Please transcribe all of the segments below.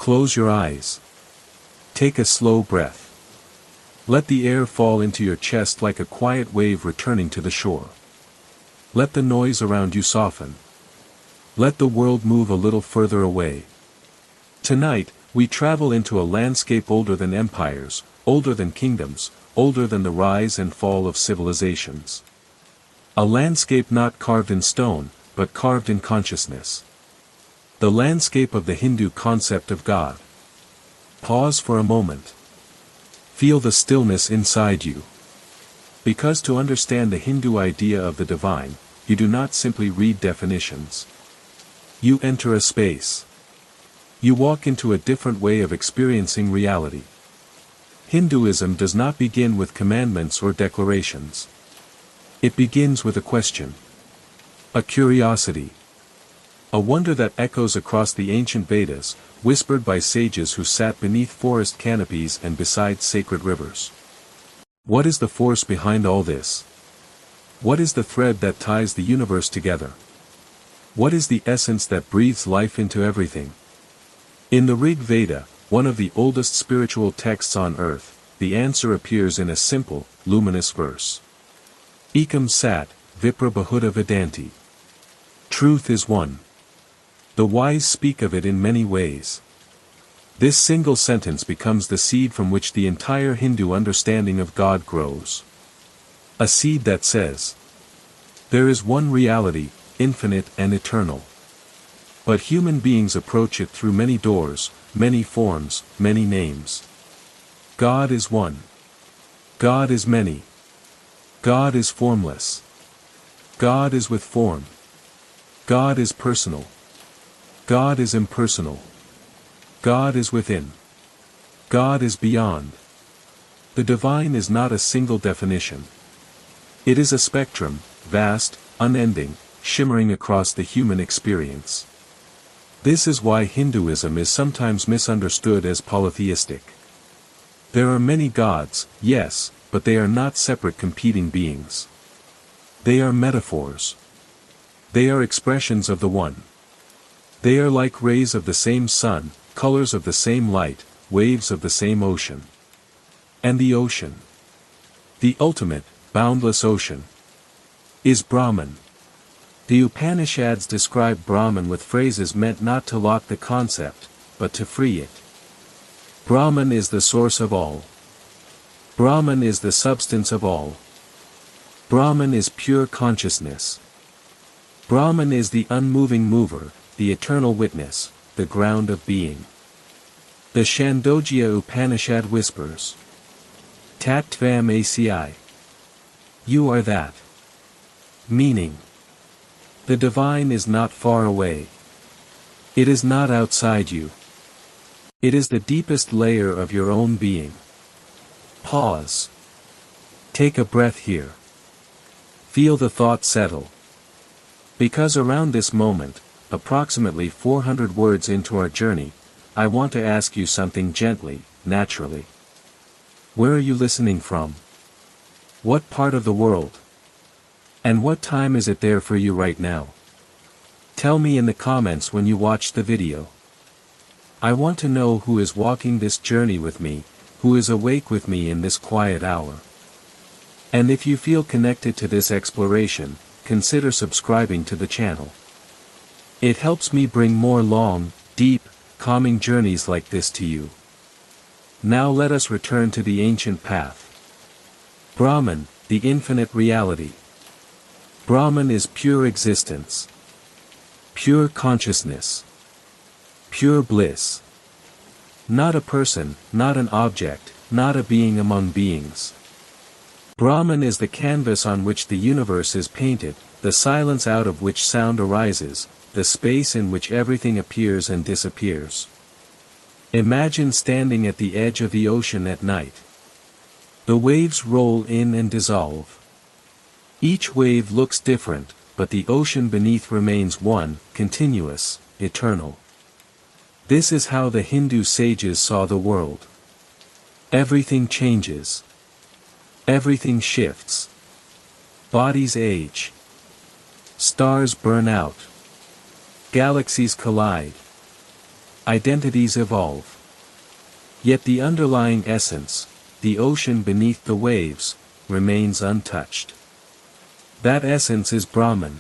Close your eyes. Take a slow breath. Let the air fall into your chest like a quiet wave returning to the shore. Let the noise around you soften. Let the world move a little further away. Tonight, we travel into a landscape older than empires, older than kingdoms, older than the rise and fall of civilizations. A landscape not carved in stone, but carved in consciousness. The landscape of the Hindu concept of God. Pause for a moment. Feel the stillness inside you. Because to understand the Hindu idea of the divine, you do not simply read definitions. You enter a space. You walk into a different way of experiencing reality. Hinduism does not begin with commandments or declarations. It begins with a question. A curiosity. A wonder that echoes across the ancient Vedas, whispered by sages who sat beneath forest canopies and beside sacred rivers. What is the force behind all this? What is the thread that ties the universe together? What is the essence that breathes life into everything? In the Rig Veda, one of the oldest spiritual texts on earth, the answer appears in a simple, luminous verse. Ekam Sat, Vipra Bahuda Vedanti. Truth is one. The wise speak of it in many ways. This single sentence becomes the seed from which the entire Hindu understanding of God grows. A seed that says, there is one reality, infinite and eternal. But human beings approach it through many doors, many forms, many names. God is one. God is many. God is formless. God is with form. God is personal. God is impersonal. God is within. God is beyond. The divine is not a single definition. It is a spectrum, vast, unending, shimmering across the human experience. This is why Hinduism is sometimes misunderstood as polytheistic. There are many gods, yes, but they are not separate competing beings. They are metaphors. They are expressions of the one. They are like rays of the same sun, colors of the same light, waves of the same ocean. And the ocean, the ultimate, boundless ocean, is Brahman. The Upanishads describe Brahman with phrases meant not to lock the concept, but to free it. Brahman is the source of all. Brahman is the substance of all. Brahman is pure consciousness. Brahman is the unmoving mover, the eternal witness, the ground of being. The Chandogya Upanishad whispers, Tat Tvam Asi. You are that. Meaning, the divine is not far away. It is not outside you. It is the deepest layer of your own being. Pause. Take a breath here. Feel the thought settle. Because around this moment, approximately 400 words into our journey, I want to ask you something gently, naturally. Where are you listening from? What part of the world? And what time is it there for you right now? Tell me in the comments when you watch the video. I want to know who is walking this journey with me, who is awake with me in this quiet hour. And if you feel connected to this exploration, consider subscribing to the channel. It helps me bring more long, deep, calming journeys like this to you. Now let us return to the ancient path. Brahman, the infinite reality. Brahman is pure existence. Pure consciousness. Pure bliss. Not a person, not an object, not a being among beings. Brahman is the canvas on which the universe is painted, the silence out of which sound arises, the space in which everything appears and disappears. Imagine standing at the edge of the ocean at night. The waves roll in and dissolve. Each wave looks different, but the ocean beneath remains one, continuous, eternal. This is how the Hindu sages saw the world. Everything changes. Everything shifts. Bodies age. Stars burn out. Galaxies collide. Identities evolve. Yet the underlying essence, the ocean beneath the waves, remains untouched. That essence is Brahman.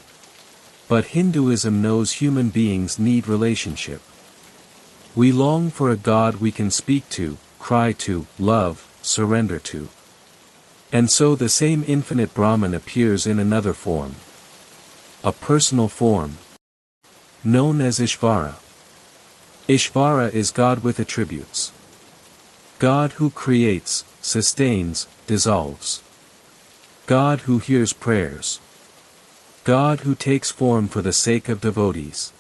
But Hinduism knows human beings need relationship. We long for a God we can speak to, cry to, love, surrender to. And so the same infinite Brahman appears in another form. A personal form, known as Ishvara. Ishvara is God with attributes. God who creates, sustains, dissolves. God who hears prayers. God who takes form for the sake of devotees.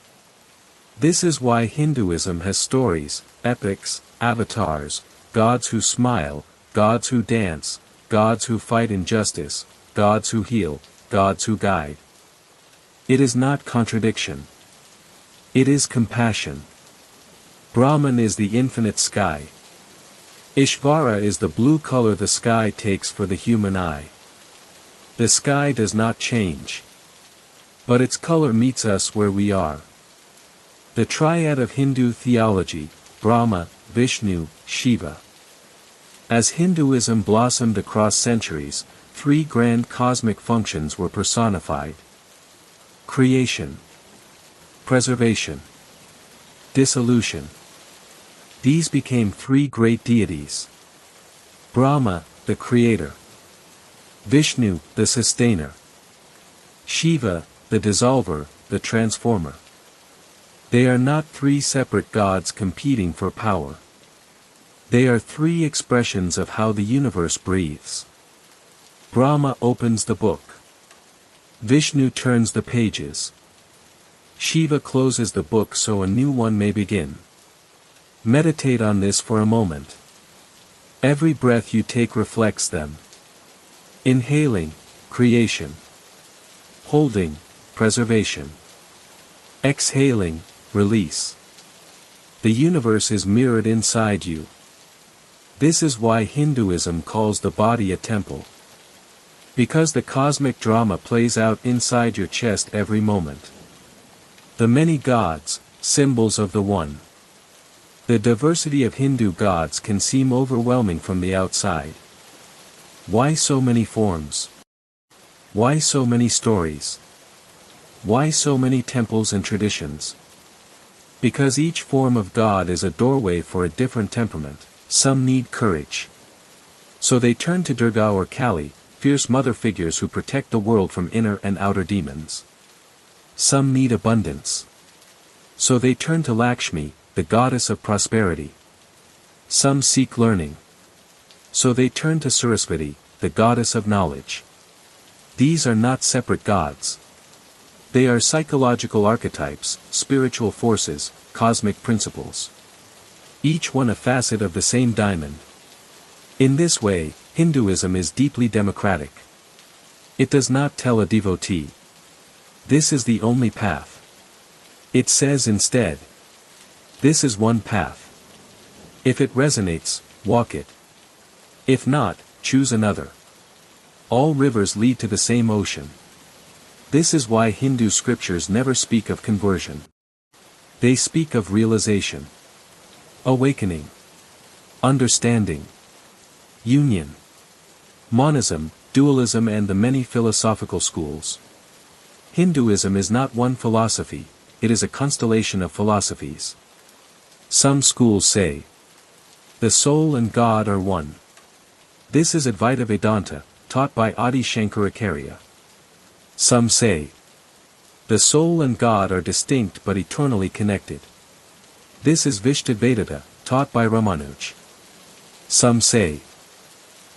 This is why Hinduism has stories, epics, avatars, gods who smile, gods who dance, gods who fight injustice, gods who heal, gods who guide. It is not contradiction. It is compassion. Brahman is the infinite sky. Ishvara is the blue color the sky takes for the human eye. The sky does not change. But its color meets us where we are. The triad of Hindu theology, Brahma, Vishnu, Shiva. As Hinduism blossomed across centuries, three grand cosmic functions were personified. Creation, preservation, dissolution. These became three great deities. Brahma, the creator. Vishnu, the sustainer. Shiva, the dissolver, the transformer. They are not three separate gods competing for power. They are three expressions of how the universe breathes. Brahma opens the book. Vishnu turns the pages. Shiva closes the book so a new one may begin. Meditate on this for a moment. Every breath you take reflects them. Inhaling, creation. Holding, preservation. Exhaling, release. The universe is mirrored inside you. This is why Hinduism calls the body a temple. Because the cosmic drama plays out inside your chest every moment. The many gods, symbols of the one. The diversity of Hindu gods can seem overwhelming from the outside. Why so many forms? Why so many stories? Why so many temples and traditions? Because each form of God is a doorway for a different temperament. Some need courage. So they turn to Durga or Kali, fierce mother figures who protect the world from inner and outer demons. Some need abundance. So they turn to Lakshmi, the goddess of prosperity. Some seek learning. So they turn to Saraswati, the goddess of knowledge. These are not separate gods. They are psychological archetypes, spiritual forces, cosmic principles. Each one a facet of the same diamond. In this way, Hinduism is deeply democratic. It does not tell a devotee, this is the only path. It says instead, this is one path. If it resonates, walk it. If not, choose another. All rivers lead to the same ocean. This is why Hindu scriptures never speak of conversion. They speak of realization, awakening, understanding, union, monism, dualism, and the many philosophical schools. Hinduism is not one philosophy, it is a constellation of philosophies. Some schools say, the soul and God are one. This is Advaita Vedanta, taught by Adi Shankaracharya. Some say, the soul and God are distinct but eternally connected. This is Vishtadvaita, taught by Ramanuj. Some say,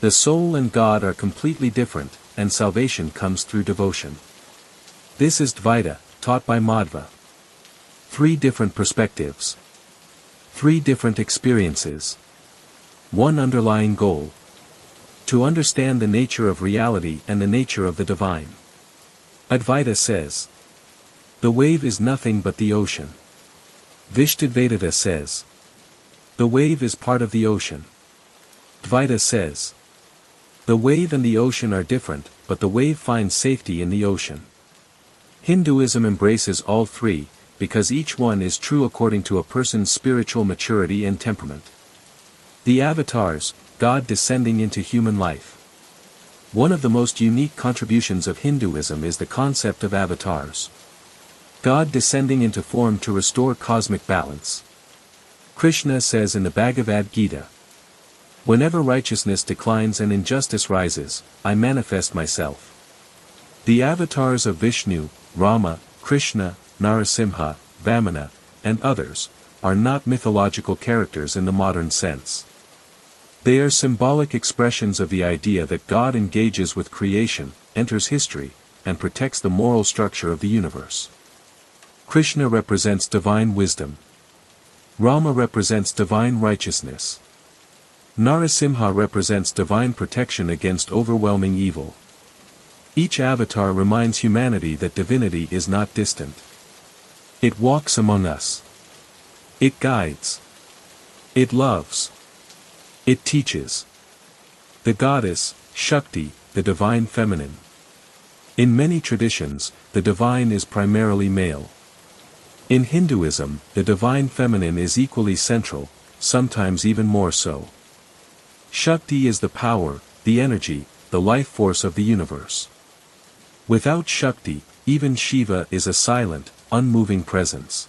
the soul and God are completely different, and salvation comes through devotion. This is Dvaita, taught by Madhva. Three different perspectives. Three different experiences. One underlying goal. To understand the nature of reality and the nature of the divine. Advaita says, the wave is nothing but the ocean. Vishtadvaita says, the wave is part of the ocean. Dvaita says, the wave and the ocean are different, but the wave finds safety in the ocean. Hinduism embraces all three, because each one is true according to a person's spiritual maturity and temperament. The avatars, God descending into human life. One of the most unique contributions of Hinduism is the concept of avatars. God descending into form to restore cosmic balance. Krishna says in the Bhagavad Gita, "Whenever righteousness declines and injustice rises, I manifest myself." The avatars of Vishnu, Rama, Krishna, Narasimha, Vamana, and others, are not mythological characters in the modern sense. They are symbolic expressions of the idea that God engages with creation, enters history, and protects the moral structure of the universe. Krishna represents divine wisdom. Rama represents divine righteousness. Narasimha represents divine protection against overwhelming evil. Each avatar reminds humanity that divinity is not distant. It walks among us. It guides. It loves. It teaches. The goddess, Shakti, the divine feminine. In many traditions, the divine is primarily male. In Hinduism, the divine feminine is equally central, sometimes even more so. Shakti is the power, the energy, the life force of the universe. Without Shakti, even Shiva is a silent, unmoving presence.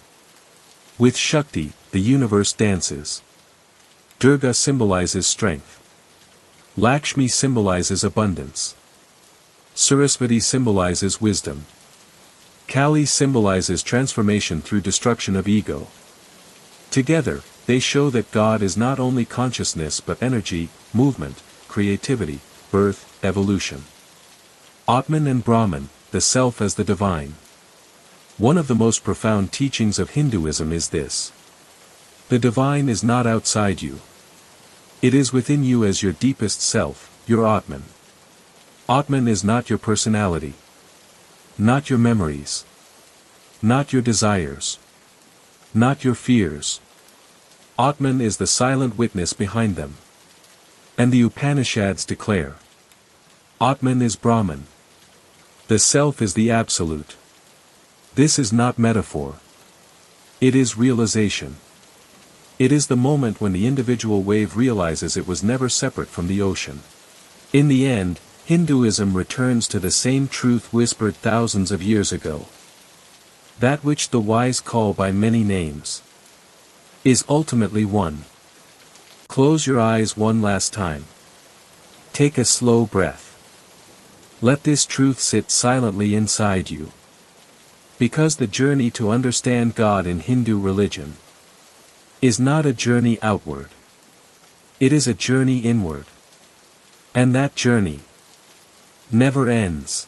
With Shakti, the universe dances. Durga symbolizes strength. Lakshmi symbolizes abundance. Saraswati symbolizes wisdom. Kali symbolizes transformation through destruction of ego. Together, they show that God is not only consciousness but energy, movement, creativity, birth, evolution. Atman and Brahman, the self as the divine. One of the most profound teachings of Hinduism is this. The divine is not outside you. It is within you as your deepest self, your Atman. Atman is not your personality. Not your memories. Not your desires. Not your fears. Atman is the silent witness behind them. And the Upanishads declare. Atman is Brahman. The self is the absolute. This is not metaphor. It is realization. It is the moment when the individual wave realizes it was never separate from the ocean. In the end, Hinduism returns to the same truth whispered thousands of years ago. That which the wise call by many names is ultimately one. Close your eyes one last time. Take a slow breath. Let this truth sit silently inside you. Because the journey to understand God in Hindu religion is not a journey outward. It is a journey inward. And that journey never ends.